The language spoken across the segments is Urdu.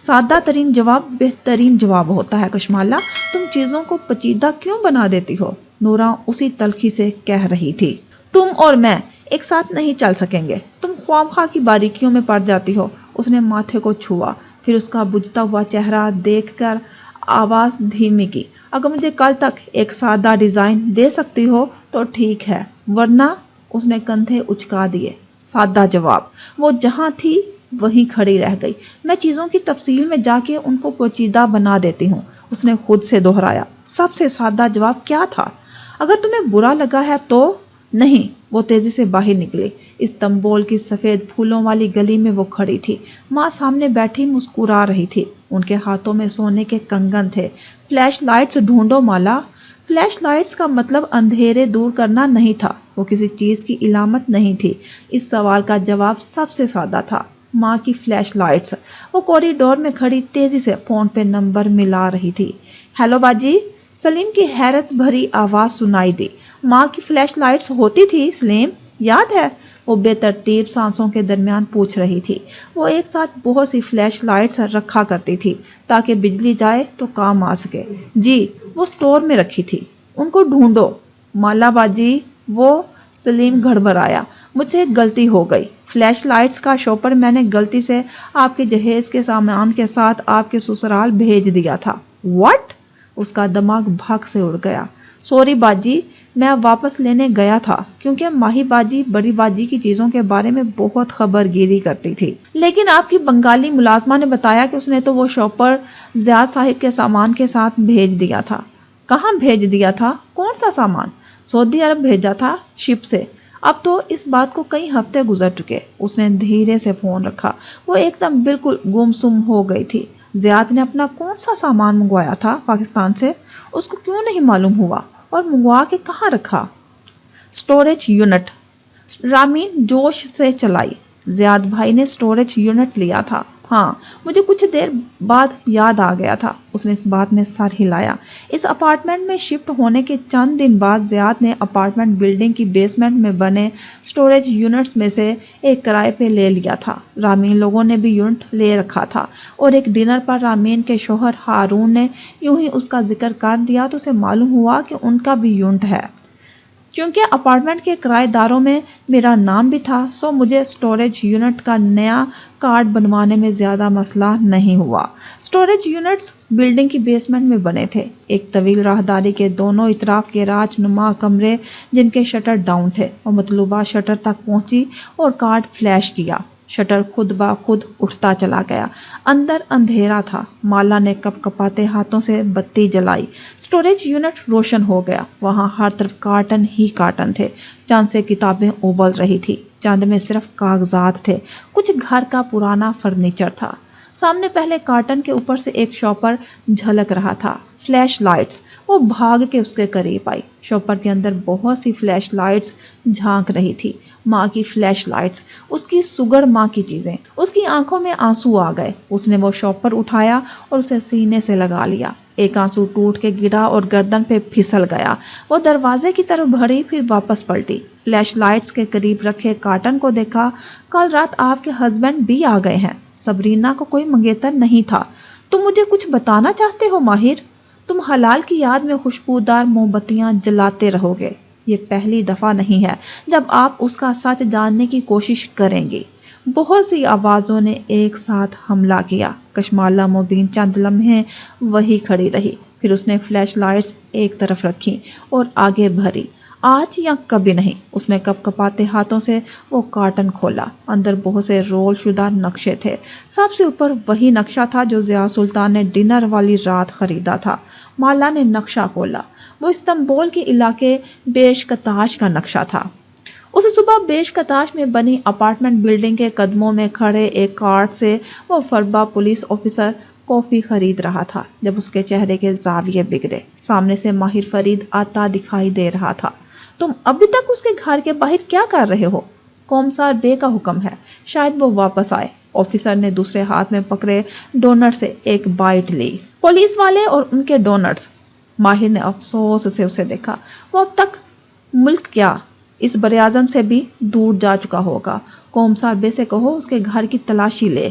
سادہ ترین جواب بہترین جواب ہوتا ہے کشمالہ، تم چیزوں کو پیچیدہ کیوں بنا دیتی ہو؟ نورا اسی تلخی سے کہہ رہی تھی۔ تم اور میں ایک ساتھ نہیں چل سکیں گے، تم خواہ کی باریکیوں میں پڑ جاتی ہو۔ اس نے ماتھے کو چھوا، پھر اس کا بجھتا ہوا چہرہ دیکھ کر آواز دھیمی کی۔ اگر مجھے کل تک ایک سادہ ڈیزائن دے سکتی ہو تو ٹھیک ہے، ورنہ… اس نے کندھے اچکا دیے۔ سادہ جواب۔ وہ جہاں تھی وہیں کھڑی رہ گئی۔ میں چیزوں کی تفصیل میں جا کے ان کو پیچیدہ بنا دیتی ہوں، اس نے خود سے دہرایا۔ سب سے سادہ جواب کیا تھا؟ اگر تمہیں برا لگا ہے تو… نہیں۔ وہ تیزی سے باہر نکلی۔ استنبول کی سفید پھولوں والی گلی میں وہ کھڑی تھی۔ ماں سامنے بیٹھی مسکرا رہی تھی، ان کے ہاتھوں میں سونے کے کنگن تھے۔ فلیش لائٹس ڈھونڈو مالا۔ فلیش لائٹس کا مطلب اندھیرے دور کرنا نہیں تھا، وہ کسی چیز کی علامت نہیں تھی۔ اس سوال کا جواب سب سے سادہ تھا، ماں کی فلیش لائٹس۔ وہ کوریڈور میں کھڑی تیزی سے فون پہ نمبر ملا رہی تھی۔ ہیلو باجی، سلیم کی حیرت بھری آواز سنائی دی۔ ماں کی فلیش لائٹس ہوتی تھی سلیم، یاد ہے؟ وہ بے ترتیب سانسوں کے درمیان پوچھ رہی تھی۔ وہ ایک ساتھ بہت سی فلیش لائٹس رکھا کرتی تھی تاکہ بجلی جائے تو کام آ سکے۔ جی، وہ سٹور میں رکھی تھی۔ ان کو ڈھونڈو مالا باجی۔ وہ… سلیم گھڑبڑایا۔ مجھ سے ایک غلطی ہو گئی، فلیش لائٹس کا شاپر میں نے غلطی سے آپ کے جہیز کے سامان کے ساتھ آپ کے سسرال بھیج دیا تھا۔ واٹ؟ اس کا دماغ بھاگ سے اڑ گیا۔ سوری باجی، میں واپس لینے گیا تھا کیونکہ ماہی باجی بڑی باجی کی چیزوں کے بارے میں بہت خبر گیری کرتی تھی، لیکن آپ کی بنگالی ملازمہ نے بتایا کہ اس نے تو وہ شاپر زیاد صاحب کے سامان کے ساتھ بھیج دیا تھا۔ کہاں بھیج دیا تھا؟ کون سا سامان؟ سعودی عرب بھیجا تھا، شپ سے۔ اب تو اس بات کو کئی ہفتے گزر چکے۔ اس نے دھیرے سے فون رکھا۔ وہ ایک دم بالکل گم سم ہو گئی تھی۔ زیاد نے اپنا کون سا سامان منگوایا تھا پاکستان سے؟ اس کو کیوں نہیں معلوم ہوا؟ اور منگوا کے کہاں رکھا؟ Storage unit. رامین جوش سے چلائی۔ زیاد بھائی نے سٹوریج یونٹ لیا تھا۔ ہاں، مجھے کچھ دیر بعد یاد آ گیا تھا۔ اس نے اس بات میں سر ہلایا۔ اس اپارٹمنٹ میں شفٹ ہونے کے چند دن بعد زیاد نے اپارٹمنٹ بلڈنگ کی بیسمنٹ میں بنے سٹوریج یونٹس میں سے ایک کرائے پہ لے لیا تھا۔ رامین لوگوں نے بھی یونٹ لے رکھا تھا، اور ایک ڈنر پر رامین کے شوہر ہارون نے یوں ہی اس کا ذکر کر دیا تو اسے معلوم ہوا کہ ان کا بھی یونٹ ہے۔ کیونکہ اپارٹمنٹ کے کرایہ داروں میں میرا نام بھی تھا، سو مجھے سٹوریج یونٹ کا نیا کارڈ بنوانے میں زیادہ مسئلہ نہیں ہوا۔ سٹوریج یونٹس بلڈنگ کی بیسمنٹ میں بنے تھے، ایک طویل راہداری کے دونوں اطراف گیراج نما کمرے جن کے شٹر ڈاؤن تھے۔ وہ مطلوبہ شٹر تک پہنچی اور کارڈ فلیش کیا۔ شٹر خود بخود اٹھتا چلا گیا۔ اندر اندھیرا تھا۔ مالا نے کپ کپاتے ہاتھوں سے بتی جلائی۔ سٹوریج یونٹ روشن ہو گیا۔ وہاں ہر طرف کارٹن ہی کارٹن تھے۔ چند سے کتابیں ابل رہی تھی، چند میں صرف کاغذات تھے، کچھ گھر کا پرانا فرنیچر تھا۔ سامنے پہلے کارٹن کے اوپر سے ایک شاپر جھلک رہا تھا۔ Flash lights. وہ بھاگ کے اس کے قریب آئی۔ شاپر کے اندر بہت سی فلیش لائٹس جھانک رہی تھی۔ ماں کی فلیش لائٹس، اس کی سگڑ ماں کی چیزیں۔ اس کی آنکھوں میں آنسو آ گئے۔ اس نے وہ شاپر اٹھایا اور اسے سینے سے لگا لیا۔ ایک آنسو ٹوٹ کے گرا اور گردن پہ پھسل گیا۔ وہ دروازے کی طرف بڑھی، پھر واپس پلٹی۔ فلیش لائٹس کے قریب رکھے کارٹن کو دیکھا۔ کل رات آپ کے ہسبینڈ بھی آ گئے ہیں۔ سبرینا کو کوئی منگیتر نہیں تھا۔ تم مجھے کچھ بتانا چاہتے ہو ماہر؟ تم حلال کی یاد میں خوشبودار موم بتیاں جلاتے رہو گے۔ یہ پہلی دفعہ نہیں ہے جب آپ اس کا سچ جاننے کی کوشش کریں گی۔ بہت سی آوازوں نے ایک ساتھ حملہ کیا۔ کشمالہ مبین چند لمحے وہی کھڑی رہی، پھر اس نے فلیش لائٹس ایک طرف رکھی اور آگے بڑھی۔ آج یا کبھی نہیں۔ اس نے کپ کپاتے ہاتھوں سے وہ کارٹن کھولا۔ اندر بہت سے رول شدہ نقشے تھے۔ سب سے اوپر وہی نقشہ تھا جو ضیاء سلطان نے ڈنر والی رات خریدا تھا۔ مالا نے نقشہ کھولا۔ وہ استنبول کے علاقے بیشکتاش کا نقشہ تھا۔ اس صبح بیشکتاش میں بنی اپارٹمنٹ بلڈنگ کے قدموں میں کھڑے ایک کارٹ سے وہ فربا پولیس آفیسر کافی خرید رہا تھا جب اس کے چہرے کے زاویے بگڑے۔ سامنے سے ماہر فرید آتا دکھائی دے رہا تھا۔ تم ابھی تک اس کے گھر کے باہر کیا کر رہے ہو؟ قومسار بے کا حکم ہے، شاید وہ واپس آئے۔ آفیسر نے دوسرے ہاتھ میں پکڑے ڈونٹ سے ایک بائٹ لی۔ پولیس والے اور ان کے ڈونٹس۔ ماہر نے افسوس سے اسے دیکھا۔ وہ اب تک ملک کیا اس براعظم سے بھی دور جا چکا ہوگا۔ قومسار بے سے کہو اس کے گھر کی تلاشی لے۔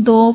2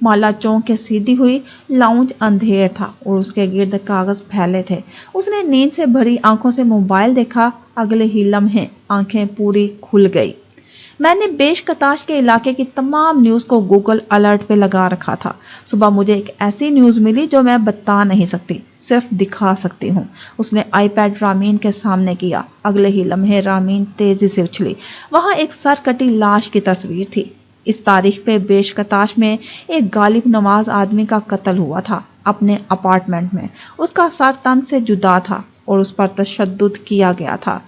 مالا چونک کے سیدھی ہوئی. لاؤنج اندھیر تھا اور اس کے گرد کاغذ پھیلے تھے. اس نے نیند سے بھری آنکھوں سے موبائل دیکھا. اگلے ہی لمحے آنکھیں پوری کھل گئی. میں نے بیش کتاش کے علاقے کی تمام نیوز کو گوگل الرٹ پہ لگا رکھا تھا. صبح مجھے ایک ایسی نیوز ملی جو میں بتا نہیں سکتی, صرف دکھا سکتی ہوں. اس نے آئی پیڈ رامین کے سامنے کیا. اگلے ہی لمحے رامین تیزی سے اچھلی. وہاں ایک سر کٹی لاش کی تصویر تھی. اس تاریخ پہ بیش کتاش میں ایک غالب نواز آدمی کا قتل ہوا تھا اپنے اپارٹمنٹ میں. اس کا سر تن سے جدا تھا اور اس پر تشدد کیا گیا تھا.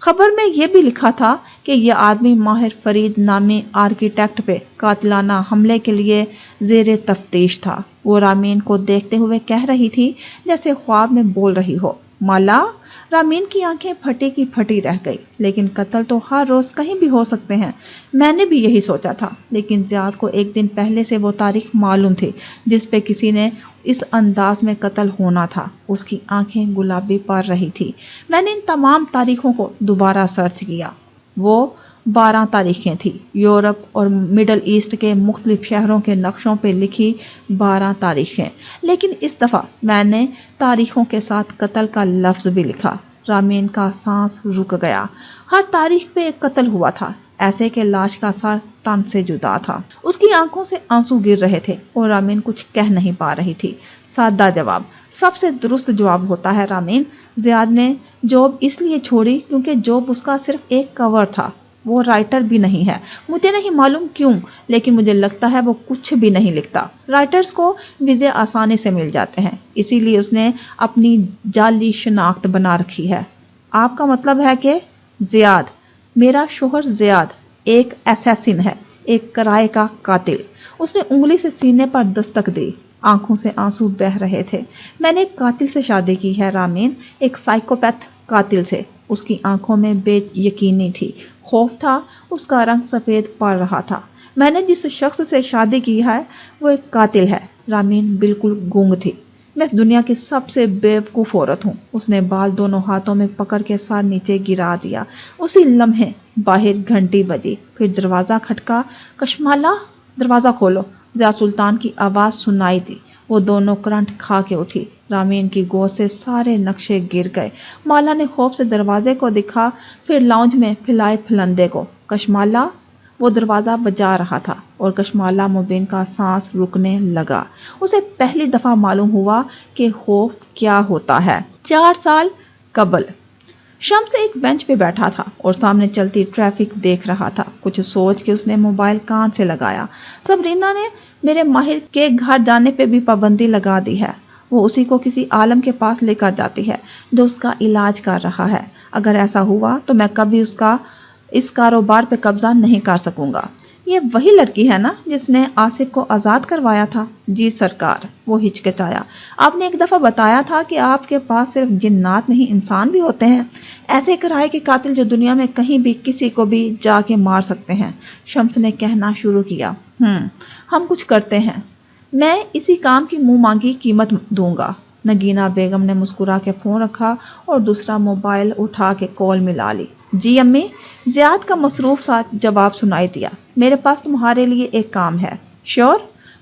خبر میں یہ بھی لکھا تھا کہ یہ آدمی ماہر فرید نامی آرکیٹیکٹ پہ قاتلانہ حملے کے لیے زیر تفتیش تھا. وہ رامین کو دیکھتے ہوئے کہہ رہی تھی جیسے خواب میں بول رہی ہو, مالا. رامین کی آنکھیں پھٹی کی پھٹی رہ گئی. لیکن قتل تو ہر روز کہیں بھی ہو سکتے ہیں. میں نے بھی یہی سوچا تھا, لیکن زیاد کو ایک دن پہلے سے وہ تاریخ معلوم تھی جس پہ کسی نے اس انداز میں قتل ہونا تھا. اس کی آنکھیں گلابی پڑ رہی تھی. میں نے ان تمام تاریخوں کو دوبارہ سرچ کیا. وہ 12 تاریخیں تھیں, یورپ اور مڈل ایسٹ کے مختلف شہروں کے نقشوں پہ لکھی 12 تاریخیں. لیکن اس دفعہ میں نے تاریخوں کے ساتھ قتل کا لفظ بھی لکھا. رامین کا سانس رک گیا. ہر تاریخ پہ ایک قتل ہوا تھا, ایسے کہ لاش کا سر تن سے جدا تھا. اس کی آنکھوں سے آنسو گر رہے تھے اور رامین کچھ کہہ نہیں پا رہی تھی. سادہ جواب سب سے درست جواب ہوتا ہے رامین. زیاد نے جاب اس لیے چھوڑی کیونکہ جاب اس کا صرف ایک کور تھا. وہ رائٹر بھی نہیں ہے. مجھے نہیں معلوم کیوں, لیکن مجھے لگتا ہے وہ کچھ بھی نہیں لکھتا. رائٹرز کو ویزے آسانی سے مل جاتے ہیں, اسی لیے اس نے اپنی جعلی شناخت بنا رکھی ہے. آپ کا مطلب ہے کہ زیاد, میرا شوہر زیاد ایک اسیسن ہے, ایک کرائے کا قاتل. اس نے انگلی سے سینے پر دستک دی. آنکھوں سے آنسو بہہ رہے تھے. میں نے ایک قاتل سے شادی کی ہے رامین, ایک سائیکوپیتھ قاتل سے. اس کی آنکھوں میں بے یقینی تھی, خوف تھا. اس کا رنگ سفید پڑ رہا تھا. میں نے جس شخص سے شادی کی ہے وہ ایک قاتل ہے. رامین بالکل گونگ تھی. میں اس دنیا کی سب سے بیوقوف عورت ہوں. اس نے بال دونوں ہاتھوں میں پکڑ کے سر نیچے گرا دیا. اسی لمحے باہر گھنٹی بجی, پھر دروازہ کھٹکا. کشمالا, دروازہ کھولو. ضیاء سلطان کی آواز سنائی دی. وہ دونوں کرنٹ کھا کے اٹھی. رامین کی گود سے سارے نقشے گر گئے. مالا نے خوف سے دروازے کو دکھا, پھر لاؤنج میں پھیلائے پھلندے کو. کشمالا. وہ دروازہ بجا رہا تھا اور کشمالا مبین کا سانس رکنے لگا. اسے پہلی دفعہ معلوم ہوا کہ خوف کیا ہوتا ہے. 4 سال قبل شمس ایک بینچ پہ بیٹھا تھا اور سامنے چلتی ٹریفک دیکھ رہا تھا. کچھ سوچ کے اس نے موبائل کان سے لگایا. سبرینا نے میرے ماہر کے گھر جانے پہ بھی پابندی لگا دی ہے. وہ اسی کو کسی عالم کے پاس لے کر جاتی ہے جو اس کا علاج کر رہا ہے. اگر ایسا ہوا تو میں کبھی اس کاروبار پہ قبضہ نہیں کر سکوں گا. یہ وہی لڑکی ہے نا جس نے آصف کو آزاد کروایا تھا؟ جی سرکار. وہ ہچکچایا. آپ نے ایک دفعہ بتایا تھا کہ آپ کے پاس صرف جنات نہیں انسان بھی ہوتے ہیں, ایسے کرائے کے قاتل جو دنیا میں کہیں بھی کسی کو بھی جا کے مار سکتے ہیں. شمس نے کہنا شروع کیا. ہم کچھ کرتے ہیں. میں اسی کام کی منہ مانگی قیمت دوں گا. نگینہ بیگم نے مسکرا کے فون رکھا اور دوسرا موبائل اٹھا کے کال ملا لی. جی امی. زیاد کا مصروف ساتھ جواب سنائی دیا. میرے پاس تمہارے لیے ایک کام ہے. شور.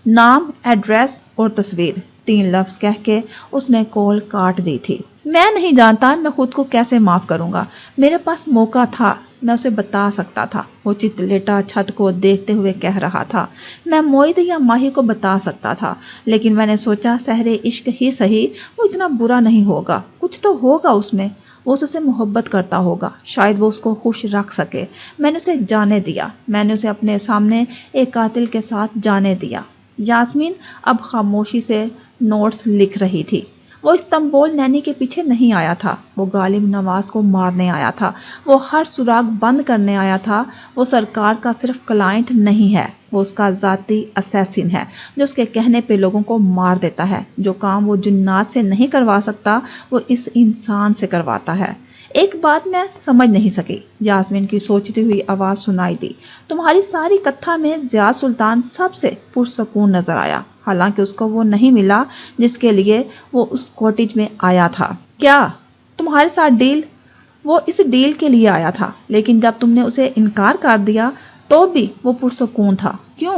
نام, ایڈریس اور تصویر. 3 لفظ کہہ کے اس نے کال کاٹ دی تھی. میں نہیں جانتا میں خود کو کیسے معاف کروں گا. میرے پاس موقع تھا, میں اسے بتا سکتا تھا. وہ چت لیٹا چھت کو دیکھتے ہوئے کہہ رہا تھا. میں موعد یا ماہی کو بتا سکتا تھا, لیکن میں نے سوچا سحر عشق ہی صحیح, وہ اتنا برا نہیں ہوگا. کچھ تو ہوگا اس میں. وہ اس سے محبت کرتا ہوگا, شاید وہ اس کو خوش رکھ سکے. میں نے اسے جانے دیا. میں نے اسے اپنے سامنے ایک قاتل کے ساتھ جانے دیا. یاسمین اب خاموشی سے نوٹس لکھ رہی تھی. وہ استنبول نینی کے پیچھے نہیں آیا تھا. وہ غالب نواز کو مارنے آیا تھا. وہ ہر سراغ بند کرنے آیا تھا. وہ سرکار کا صرف کلائنٹ نہیں ہے, وہ اس کا ذاتی اسیسن ہے جو اس کے کہنے پہ لوگوں کو مار دیتا ہے. جو کام وہ جنات سے نہیں کروا سکتا وہ اس انسان سے کرواتا ہے. ایک بات میں سمجھ نہیں سکی. یاسمین کی سوچتی ہوئی آواز سنائی دی. تمہاری ساری کتھا میں ضیاء سلطان سب سے پرسکون نظر آیا, حالانکہ اس کو وہ نہیں ملا جس کے لیے وہ اس کوٹیج میں آیا تھا. کیا تمہارے ساتھ ڈیل؟ وہ اس ڈیل کے لیے آیا تھا, لیکن جب تم نے اسے انکار کر دیا تو بھی وہ پرسکون تھا. کیوں؟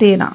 13।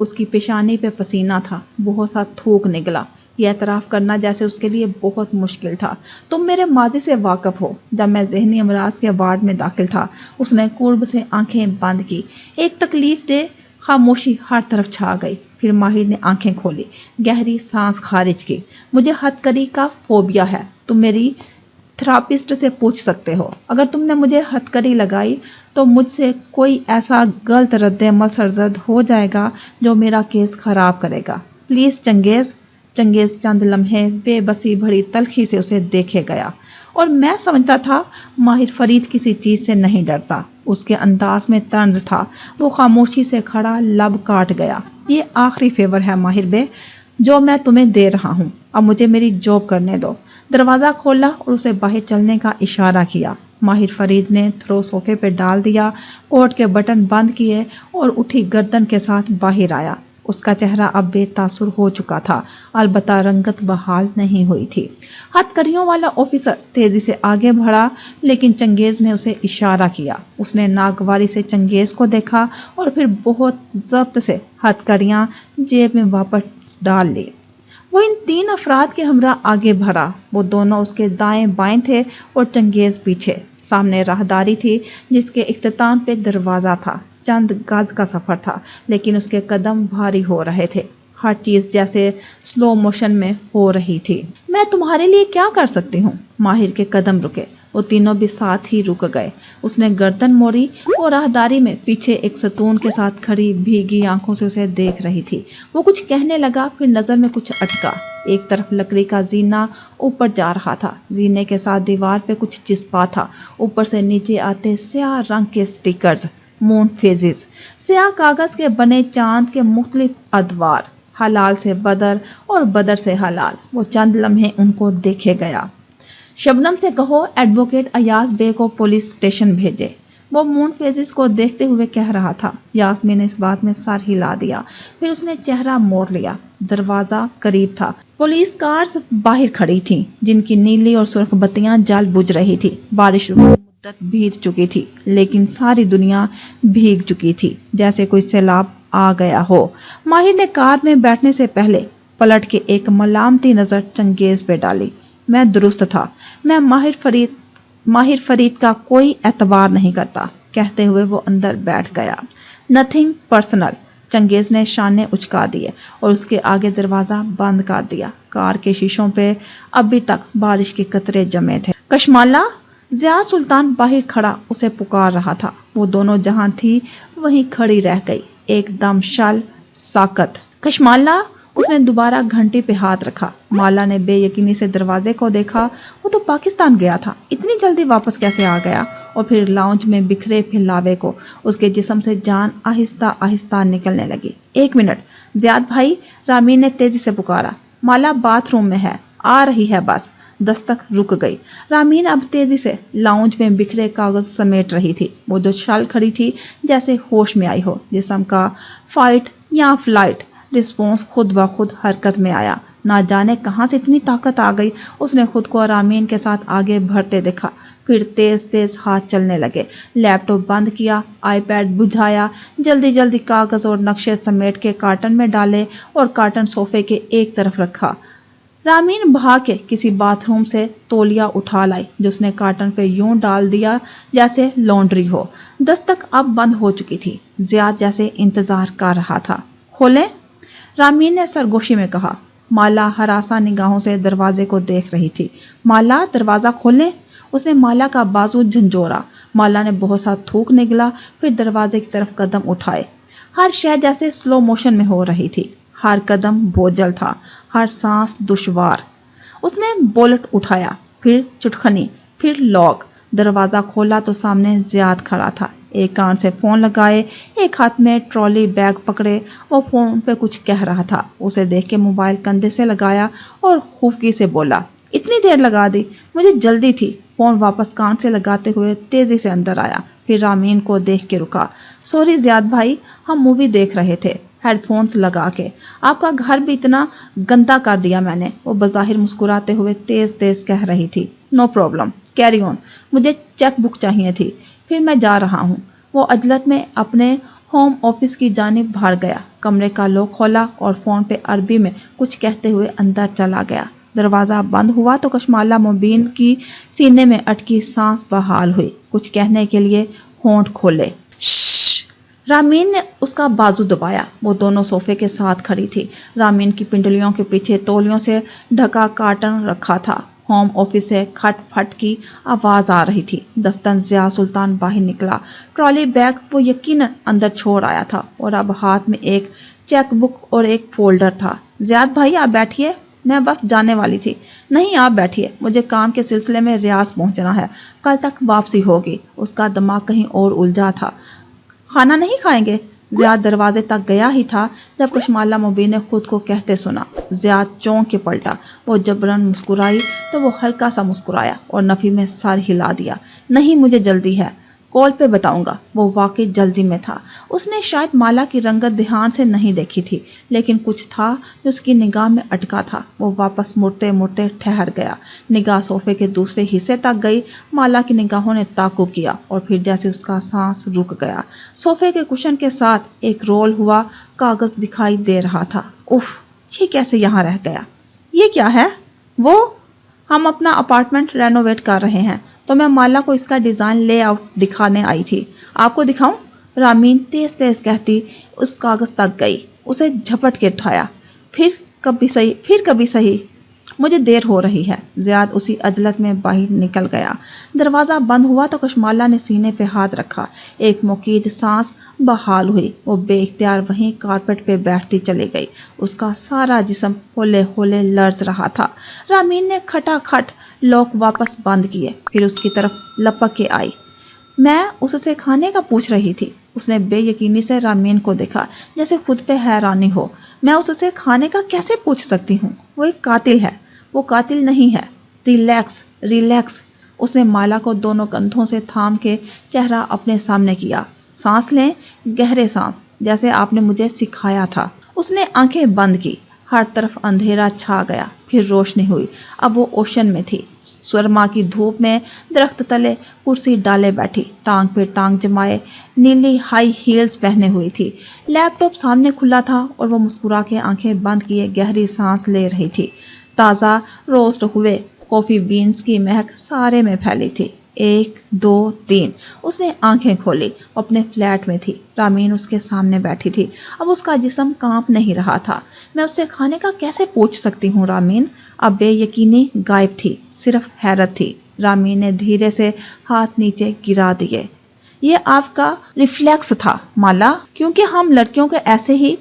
اس کی پیشانی پہ پسینہ تھا، بہت سا تھوک نکلا۔ یہ اعتراف کرنا جیسے اس کے لیے بہت مشکل تھا۔ تم میرے ماضی سے واقف ہو۔ جب میں ذہنی امراض کے وارڈ میں داخل تھا، اس نے قرب سے آنکھیں بند کی۔ ایک تکلیف دہ خاموشی ہر طرف چھا گئی۔ پھر ماہر نے آنکھیں کھولی، گہری سانس خارج کی۔ مجھے ہتھ کری کا فوبیا ہے، تم میری تھراپسٹ سے پوچھ سکتے ہو۔ اگر تم نے مجھے ہتھ کری لگائی تو مجھ سے کوئی ایسا غلط رد عمل سرزد ہو جائے گا جو میرا کیس خراب کرے گا۔ پلیز چنگیز۔ چنگیز چند لمحے بے بسی بھری تلخی سے اسے دیکھے گیا، اور میں سمجھتا تھا ماہر فرید کسی چیز سے نہیں ڈرتا۔ اس کے انداز میں طنز تھا۔ وہ خاموشی سے کھڑا لب کاٹ گیا۔ یہ آخری فیور ہے ماہر بے جو میں تمہیں دے رہا ہوں، اب مجھے میری جاب کرنے دو۔ دروازہ کھولا اور اسے باہر چلنے کا اشارہ کیا۔ ماہر فرید نے تھرو صوفے پہ ڈال دیا، کوٹ کے بٹن بند کیے اور اٹھی گردن کے ساتھ باہر آیا۔ اس کا چہرہ اب بے تاثر ہو چکا تھا، البتہ رنگت بحال نہیں ہوئی تھی۔ ہتھ کڑیوں والا آفیسر تیزی سے آگے بڑھا، لیکن چنگیز نے اسے اشارہ کیا۔ اس نے ناگواری سے چنگیز کو دیکھا اور پھر بہت ضبط سے ہتھ کڑیاں جیب میں واپس ڈال لی۔ وہ ان تین افراد کے ہمراہ آگے بڑھا۔ وہ دونوں اس کے دائیں بائیں تھے اور چنگیز پیچھے۔ سامنے راہداری تھی جس کے اختتام پہ دروازہ تھا۔ چند گز کا سفر تھا، لیکن اس کے قدم بھاری ہو رہے تھے۔ ہر چیز جیسے سلو موشن میں ہو رہی تھی۔ میں تمہارے لیے کیا کر سکتی ہوں؟ ماہر کے قدم رکے۔ وہ تینوں بھی ساتھ ہی رک گئے۔ اس نے گردن موڑی اور راہداری میں پیچھے ایک ستون کے ساتھ کھڑی بھیگی آنکھوں سے اسے دیکھ رہی تھی۔ وہ کچھ کہنے لگا، پھر نظر میں کچھ اٹکا۔ ایک طرف لکڑی کا زینہ اوپر جا رہا تھا، زینے کے ساتھ دیوار پہ کچھ چسپا تھا۔ اوپر سے نیچے آتے سیاہ رنگ کے سٹیکرز، مون فیزز، سیاہ کاغذ کے بنے چاند کے مختلف ادوار، حلال سے بدر اور بدر سے حلال۔ وہ چند لمحے ان کو دیکھے گیا۔ شبنم سے کہو ایڈوکیٹ ایاز بے کو پولیس اسٹیشن بھیجے، وہ مون فیزز کو دیکھتے ہوئے کہہ رہا تھا۔ یاسمین نے اس بات میں سر ہلا دیا، پھر اس نے چہرہ موڑ لیا۔ دروازہ قریب تھا۔ پولیس کارز باہر کھڑی تھیں، جن کی نیلی اور سرخ بتیاں جل بجھ رہی تھی۔ بارش مدت بیت چکی تھی، لیکن ساری دنیا بھیگ چکی تھی، جیسے کوئی سیلاب آ گیا ہو۔ ماہر نے کار میں بیٹھنے سے پہلے پلٹ کے ایک ملامتی نظر چنگیز پہ ڈالی۔ میں درست تھا، میں ماہر فرید کا کوئی اعتبار نہیں کرتا، کہتے ہوئے وہ اندر بیٹھ گیا۔ Nothing personal. چنگیز نے شانے اچکا دیے اور اس کے آگے دروازہ بند کر دیا۔ کار کے شیشوں پہ ابھی تک بارش کے قطرے جمے تھے۔ کشمالہ! ضیاء سلطان باہر کھڑا اسے پکار رہا تھا۔ وہ دونوں جہاں تھی وہیں کھڑی رہ گئی، ایک دم شل ساکت۔ کشمالہ! اس نے دوبارہ گھنٹی پہ ہاتھ رکھا۔ مالا نے بے یقینی سے دروازے کو دیکھا۔ وہ تو پاکستان گیا تھا، اتنی جلدی واپس کیسے آ گیا؟ اور پھر لاؤنج میں بکھرے پھیلاوے کو اس کے جسم سے جان آہستہ آہستہ نکلنے لگی۔ ایک منٹ زیاد بھائی، رامین نے تیزی سے پکارا۔ مالا باتھ روم میں ہے، آ رہی ہے بس۔ دستک رک گئی۔ رامین اب تیزی سے لاؤنج میں بکھرے کاغذ سمیٹ رہی تھی۔ وہ جو شل کھڑی تھی جیسے ہوش میں آئی ہو۔ جسم کا فائٹ یا فلائٹ رسپانس خود بخود حرکت میں آیا۔ نہ جانے کہاں سے اتنی طاقت آ گئی۔ اس نے خود کو رامین کے ساتھ آگے بڑھتے دیکھا، پھر تیز تیز ہاتھ چلنے لگے۔ لیپ ٹاپ بند کیا، آئی پیڈ بجھایا، جلدی جلدی کاغذ اور نقشے سمیٹ کے کارٹن میں ڈالے اور کارٹن صوفے کے ایک طرف رکھا۔ رامین بھاگ کے کسی باتھ روم سے تولیا اٹھا لائی، جو اس نے کارٹن پہ یوں ڈال دیا جیسے لانڈری ہو۔ دستک اب بند ہو چکی تھی۔ زیاد جیسے انتظار کر رہا تھا۔ کھولیں؟ رامین نے سرگوشی میں کہا۔ مالا ہراساں نگاہوں سے دروازے کو دیکھ رہی تھی۔ مالا دروازہ کھولیں؟ اس نے مالا کا بازو جھنجھوڑا۔ مالا نے بہت سا تھوک نگلا، پھر دروازے کی طرف قدم اٹھائے۔ ہر شے جیسے سلو موشن میں ہو رہی تھی، ہر قدم بوجھل تھا، ہر سانس دشوار۔ اس نے بولٹ اٹھایا، پھر چٹکنی، پھر لاک۔ دروازہ کھولا تو سامنے زیاد کھڑا تھا، ایک کان سے فون لگائے، ایک ہاتھ میں ٹرالی بیگ پکڑے۔ وہ فون پہ کچھ کہہ رہا تھا۔ اسے دیکھ کے موبائل کندھے سے لگایا اور خوفکی سے بولا، اتنی دیر لگا دی، مجھے جلدی تھی۔ فون واپس کان سے لگاتے ہوئے تیزی سے اندر آیا، پھر رامین کو دیکھ کے رکا۔ سوری زیاد بھائی، ہم مووی دیکھ رہے تھے، ہیڈ فونز لگا کے۔ آپ کا گھر بھی اتنا گندا کر دیا میں نے، وہ بظاہر مسکراتے ہوئے تیز تیز کہہ رہی تھی۔ نو پرابلم، کیری آن، مجھے چیک بک چاہیے تھی، پھر میں جا رہا ہوں۔ وہ عجلت میں اپنے ہوم آفس کی جانب بھاگ گیا، کمرے کا لوک کھولا اور فون پہ عربی میں کچھ کہتے ہوئے اندر چلا گیا۔ دروازہ بند ہوا تو کشمالہ مبین کی سینے میں اٹکی سانس بحال ہوئی، کچھ کہنے کے لیے ہونٹ کھولے۔ شش! رامین نے اس کا بازو دبایا۔ وہ دونوں صوفے کے ساتھ کھڑی تھی۔ رامین کی پنڈلیوں کے پیچھے تولیوں سے ڈھکا کارٹن رکھا تھا۔ ہوم آفس سے کھٹ پھٹ کی آواز آ رہی تھی۔ دفتر ضیاء سلطان باہر نکلا۔ ٹرالی بیگ وہ یقیناً اندر چھوڑ آیا تھا اور اب ہاتھ میں ایک چیک بک اور ایک فولڈر تھا۔ زیاد بھائی آپ بیٹھیے، میں بس جانے والی تھی۔ نہیں آپ بیٹھیے، مجھے کام کے سلسلے میں ریاض پہنچنا ہے، کل تک واپسی ہوگی۔ اس کا دماغ کہیں اور الجھا تھا۔ کھانا نہیں کھائیں گے؟ زیاد دروازے تک گیا ہی تھا جب کشمالہ مبین نے خود کو کہتے سنا۔ زیاد چونک کے پلٹا۔ وہ جبراً مسکرائی تو وہ ہلکا سا مسکرایا اور نفی میں سر ہلا دیا۔ نہیں مجھے جلدی ہے، کال پہ بتاؤں گا۔ وہ واقعی جلدی میں تھا۔ اس نے شاید مالا کی رنگت دھیان سے نہیں دیکھی تھی، لیکن کچھ تھا جو اس کی نگاہ میں اٹکا تھا۔ وہ واپس مڑتے مڑتے ٹھہر گیا۔ نگاہ صوفے کے دوسرے حصے تک گئی۔ مالا کی نگاہوں نے تعاقب کیا اور پھر جیسے اس کا سانس رک گیا، صوفے کے کشن کے ساتھ ایک رول ہوا کاغذ دکھائی دے رہا تھا۔ اف! یہ کیسے یہاں رہ گیا؟ یہ کیا ہے؟ وہ ہم اپنا اپارٹمنٹ رینوویٹ کر رہے ہیں تو میں مالا کو اس کا ڈیزائن لے آؤٹ دکھانے آئی تھی۔ آپ کو دکھاؤں؟ رامین تیز تیز کہتی اس کاغذ تک گئی، اسے جھپٹ کے اٹھایا۔ پھر کبھی صحیح، مجھے دیر ہو رہی ہے۔ زیاد اسی عجلت میں باہر نکل گیا۔ دروازہ بند ہوا تو کشمالہ نے سینے پہ ہاتھ رکھا۔ ایک مکید سانس بحال ہوئی۔ وہ بے اختیار وہیں کارپیٹ پہ بیٹھتی چلی گئی۔ اس کا سارا جسم ہولے ہولے لرز رہا تھا۔ رامین نے کھٹا کھٹ لوک واپس بند کیے، پھر اس کی طرف لپک کے آئی۔ میں اس سے کھانے کا پوچھ رہی تھی۔ اس نے بے یقینی سے رامین کو دیکھا، جیسے خود پہ حیرانی ہو۔ میں اس سے کھانے کا کیسے پوچھ سکتی ہوں؟ وہ ایک قاتل ہے۔ وہ قاتل نہیں ہے۔ Relax relax. اس نے مالا کو دونوں کندھوں سے تھام کے چہرہ اپنے سامنے کیا۔ سانس لیں، گہرے سانس، جیسے آپ نے مجھے سکھایا تھا۔ اس نے آنکھیں بند کی۔ ہر طرف اندھیرا چھا گیا، پھر روشنی ہوئی۔ اب وہ اوشن میں تھی۔ سرما کی دھوپ میں درخت تلے کرسی ڈالے بیٹھی، ٹانگ پہ ٹانگ جمائے، نیلی ہائی ہیلز پہنے ہوئی تھی۔ لیپ ٹاپ سامنے کھلا تھا اور وہ مسکرا کے آنکھیں بند کیے گہری سانس لے رہی تھی۔ تازہ روسٹ ہوئے کافی بینز کی مہک سارے میں پھیلی تھی۔ 1 2 3 اس نے آنکھیں کھولی۔ وہ اپنے فلیٹ میں تھی۔ رامین اس کے سامنے بیٹھی تھی۔ اب اس کا جسم کانپ نہیں رہا تھا۔ میں اس سے کھانے کا کیسے پوچھ سکتی ہوں رامین؟ اب بے یقینی غائب تھی، صرف حیرت تھی۔ رامین نے دھیرے سے ہاتھ نیچے گرا دیے۔ یہ آپ کا ریفلیکس تھا مالا، کیونکہ ہم لڑکیوں کو ایسے ہی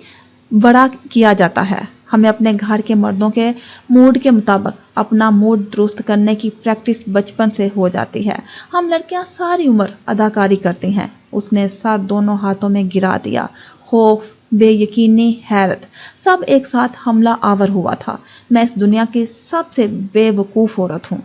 بڑا کیا جاتا ہے۔ ہمیں اپنے گھر کے مردوں کے موڈ کے مطابق اپنا موڈ درست کرنے کی پریکٹس بچپن سے ہو جاتی ہے۔ ہم لڑکیاں ساری عمر اداکاری کرتی ہیں۔ اس نے سر دونوں ہاتھوں میں گرا دیا۔ خوف، بے یقینی، حیرت، سب ایک ساتھ حملہ آور ہوا تھا۔ میں اس دنیا کی سب سے بے وقوف عورت ہوں۔